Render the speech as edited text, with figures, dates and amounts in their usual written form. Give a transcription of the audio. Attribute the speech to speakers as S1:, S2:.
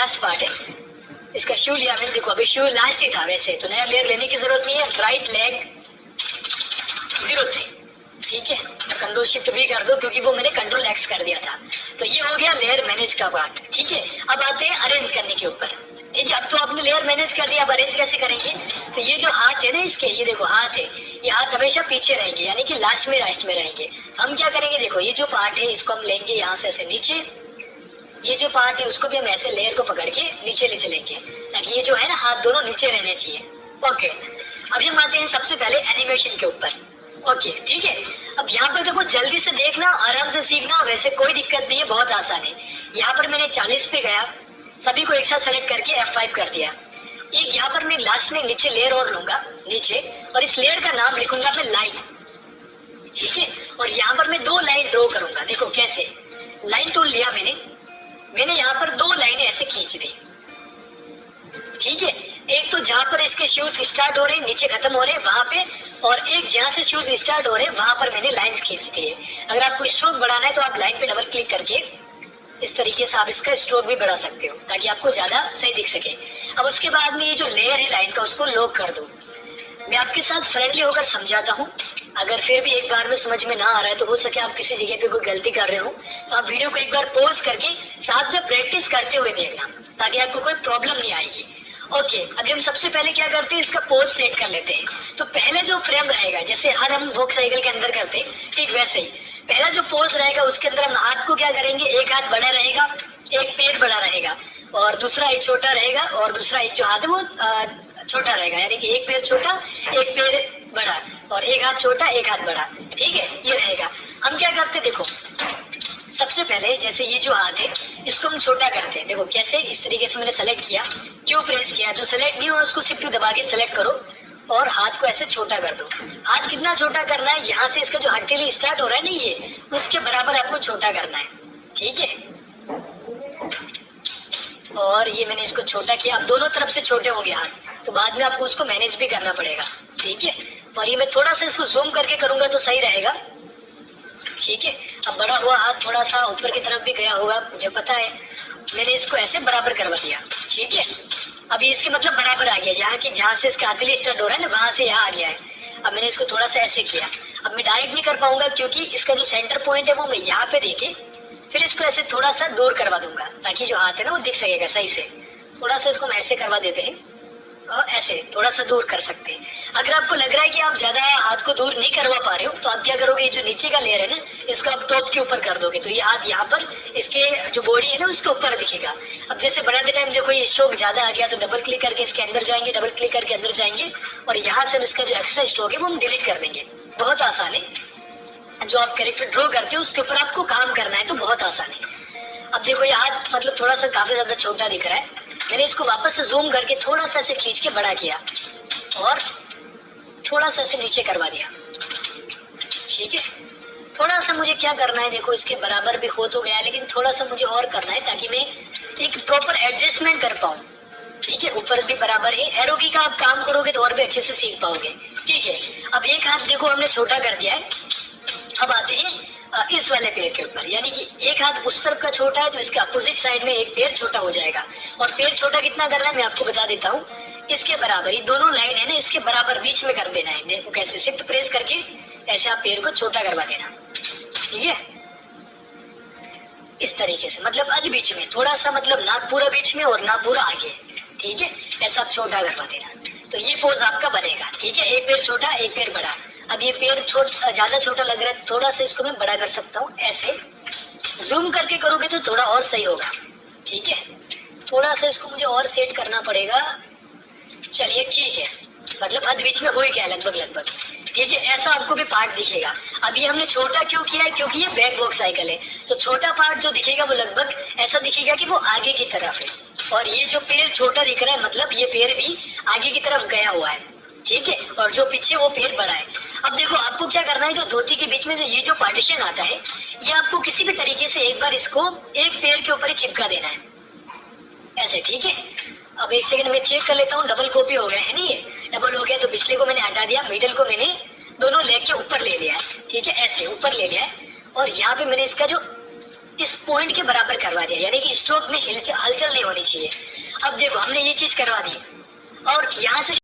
S1: Last part है, इसका शू लिया मैंने। देखो अभी शू लास्ट ही था, वैसे तो नया लेयर लेने की जरूरत नहीं है। राइट लेग 0 3, ठीक है। कंट्रोल शिफ्ट भी कर दो क्योंकि वो मैंने कंट्रोल एक्स कर दिया था। तो ये हो गया लेयर मैनेज का पार्ट, ठीक है। अब आते हैं अरेंज करने के ऊपर, ठीक है। अब तो आपने लेयर मैनेज कर दिया, अब अरेंज कैसे करेंगे? तो ये जो हाथ है ना इसके, ये देखो हाथ है, ये हाथ हमेशा पीछे रहेंगे, यानी कि लास्ट में राइट में रहेंगे। हम क्या करेंगे, देखो ये जो पार्ट है इसको हम लेंगे यहाँ से ऐसे नीचे, ये जो पार्ट है उसको भी हम ऐसे लेयर को पकड़ के नीचे ले चलेंगे, ताकि ये जो है ना हाथ दोनों नीचे रहने चाहिए। ओके, अभी हम आते हैं सबसे पहले एनिमेशन के ऊपर। ओके, ठीक है। अब यहाँ पर देखो जल्दी से देखना, आराम से सीखना, वैसे कोई दिक्कत नहीं है, बहुत आसान है। यहाँ पर मैंने 40 पे गया, सभी को एक साथ सेलेक्ट करके F5 कर दिया। एक यहाँ पर मैं लास्ट में नीचे लेयर और लूंगा नीचे, और इस लेयर का नाम लिखूंगा मैं लाइन, ठीक है। और यहाँ पर मैं 2 लाइन ड्रॉ करूंगा। देखो कैसे, लाइन टूल लिया मैंने यहाँ पर 2 लाइनें ऐसे खींच दी, ठीक है। एक तो जहाँ पर इसके शूज स्टार्ट हो रहे हैं नीचे खत्म हो रहे हैं वहां पे, और एक जहाँ से शूज स्टार्ट हो रहे हैं वहां पर मैंने लाइंस खींच दी है। अगर आपको स्ट्रोक बढ़ाना है तो आप लाइन पे डबल क्लिक करके इस तरीके से आप इसका स्ट्रोक भी बढ़ा सकते हो, ताकि आपको ज्यादा सही दिख सके। अब उसके बाद में ये जो लेयर है लाइन का उसको लॉक कर दो। मैं आपके साथ फ्रेंडली होकर समझाता हूँ, अगर फिर भी एक बार में समझ में ना आ रहा है तो हो सके आप किसी जगह पे कोई गलती कर रहे हो, तो आप वीडियो को एक बार पॉज करके साथ में प्रैक्टिस करते हुए देखना, ताकि आपको कोई प्रॉब्लम नहीं आएगी। ओके, अभी हम सबसे पहले क्या करते हैं, इसका पोज सेट कर लेते हैं। तो पहले जो फ्रेम रहेगा, जैसे हर हम वॉक साइकिल के अंदर करते हैं, ठीक वैसे ही पहला जो पोज रहेगा उसके अंदर हम हाथ को क्या करेंगे, एक हाथ बड़ा रहेगा, एक पैर बड़ा रहेगा, और दूसरा एक छोटा रहेगा, और दूसरा एक जो हाथ है वो छोटा रहेगा, यानी कि एक पैर छोटा एक पैर बड़ा, और एक हाथ छोटा एक हाथ बड़ा, ठीक है, ये रहेगा। हम क्या करते हैं, देखो सबसे पहले जैसे ये जो हाथ है इसको हम छोटा करते हैं। देखो कैसे, इस तरीके से मैंने सेलेक्ट किया, क्यों प्रेस किया, जो सेलेक्ट नहीं हुआ उसको सिर्फ दबा के सेलेक्ट करो और हाथ को ऐसे छोटा कर दो। हाथ कितना छोटा करना है, यहाँ से इसका जो हथेली स्टार्ट हो रहा है ना ये, उसके बराबर आपको छोटा करना है, ठीक है। और ये मैंने इसको छोटा किया, अब दोनों तरफ से छोटे हो गए हाथ, तो बाद में आपको उसको मैनेज भी करना पड़ेगा, ठीक है। और ये मैं थोड़ा सा इसको जूम करके करूंगा तो सही रहेगा, ठीक है। अब बड़ा हुआ हाथ थोड़ा सा ऊपर की तरफ भी गया होगा, मुझे पता है। मैंने इसको ऐसे बराबर करवा दिया, ठीक है। अभी इसके मतलब बराबर आ गया, यहाँ की जहाँ से इसका हथेली स्टार्ट हो रहा है ना वहां से यहाँ आ गया है। अब मैंने इसको थोड़ा सा ऐसे किया। अब मैं डायरेक्ट नहीं कर पाऊंगा क्योंकि इसका जो सेंटर पॉइंट है वो मैं यहाँ पे देके फिर इसको ऐसे थोड़ा सा दूर करवा दूंगा, ताकि जो हाथ है ना वो दिख सकेगा सही से। थोड़ा सा इसको हम ऐसे करवा देते हैं और ऐसे थोड़ा सा दूर कर सकते हैं। अगर आपको लग रहा है कि आप ज्यादा हाथ को दूर नहीं करवा पा रहे हो तो आप क्या करोगे, जो नीचे का लेयर है ना इसको आप टॉप के ऊपर कर दोगे, तो ये हाथ यहाँ पर इसके जो बॉडी है ना उसके ऊपर दिखेगा। अब जैसे बढ़ाते टाइम देखो ये स्ट्रोक ज्यादा आ गया तो डबल क्लिक करके इसके अंदर जाएंगे, डबल क्लिक करके अंदर जाएंगे, और यहाँ से इसका जो एक्स्ट्रा स्ट्रोक है वो हम डिलीट कर देंगे। बहुत आसान है, जो आप कैरेक्टर ड्रॉ करते हो उसके ऊपर आपको काम करना है, तो बहुत आसान है। अब देखो ये हाथ मतलब थोड़ा सा काफी ज्यादा छोटा दिख रहा है, मैंने इसको वापस से जूम करके थोड़ा सा ऐसे खींच के बड़ा किया और थोड़ा सा ऐसे नीचे करवा दिया, ठीक है। थोड़ा सा मुझे क्या करना है, देखो इसके बराबर भी हो तो गया, लेकिन थोड़ा सा मुझे और करना है ताकि मैं एक प्रॉपर एडजस्टमेंट कर पाऊँ, ठीक है। ऊपर भी बराबर है, एरो की का आप काम करोगे तो और भी अच्छे से सीख पाओगे, ठीक है। अब एक हाथ देखो हमने छोटा कर दिया है। अब आते हैं इस वाले पैर के ऊपर, यानी कि एक हाथ उस तरफ का छोटा है तो इसके अपोजिट साइड में एक पैर छोटा हो जाएगा। और पैर छोटा कितना करना है मैं आपको बता देता हूँ, इसके बराबर, ये दोनों लाइन है ना इसके बराबर बीच में कर देना है। देखो कैसे, शिफ्ट प्रेस करके ऐसे आप पैर को छोटा करवा देना, ठीक है, इस तरीके से, मतलब अध बीच में थोड़ा सा, मतलब ना पूरा बीच में और ना पूरा आगे, ठीक है, ऐसा आप छोटा करवा देना। तो ये पोज आपका बनेगा, ठीक है। एक पैर छोटा एक पैर बड़ा। अब ये पैर ज्यादा छोटा लग रहा है, थोड़ा सा इसको मैं बड़ा कर सकता हूँ, ऐसे जूम करके करोगे तो थोड़ा और सही होगा, ठीक है। थोड़ा सा इसको मुझे और सेट करना पड़ेगा, चलिए ठीक है, मतलब अध बीच में हो ही गया लगभग, ठीक है। ऐसा आपको भी पार्ट दिखेगा। अभी हमने छोटा क्यों किया है, क्योंकि ये बैक वॉक साइकिल है, तो छोटा पार्ट जो दिखेगा वो लगभग ऐसा दिखेगा कि वो आगे की तरफ है, और ये जो पैर छोटा दिख रहा है मतलब ये पैर भी आगे की तरफ गया हुआ है, ठीक है, और जो पीछे वो पैर बड़ा है। अब देखो आपको क्या करना है, जो धोती के बीच में से ये जो पार्टीशन आता है ये आपको किसी भी तरीके से एक बार इसको एक पैर के ऊपर ही चिपका देना है, ऐसे, ठीक है। अब एक सेकंड में चेक कर लेता हूँ, डबल कॉपी हो गया है नहीं, ये डबल हो गया, तो पिछले को मैंने हटा दिया, मिडिल को मैंने दोनों लेग के ऊपर ले लिया है, ठीक है, ऐसे ऊपर ले लिया है। और यहाँ पे मैंने इसका जो इस पॉइंट के बराबर करवा दिया, यानी कि स्ट्रोक में हलचल नहीं होनी चाहिए। अब देखो हमने ये चीज करवा दी और यहाँ से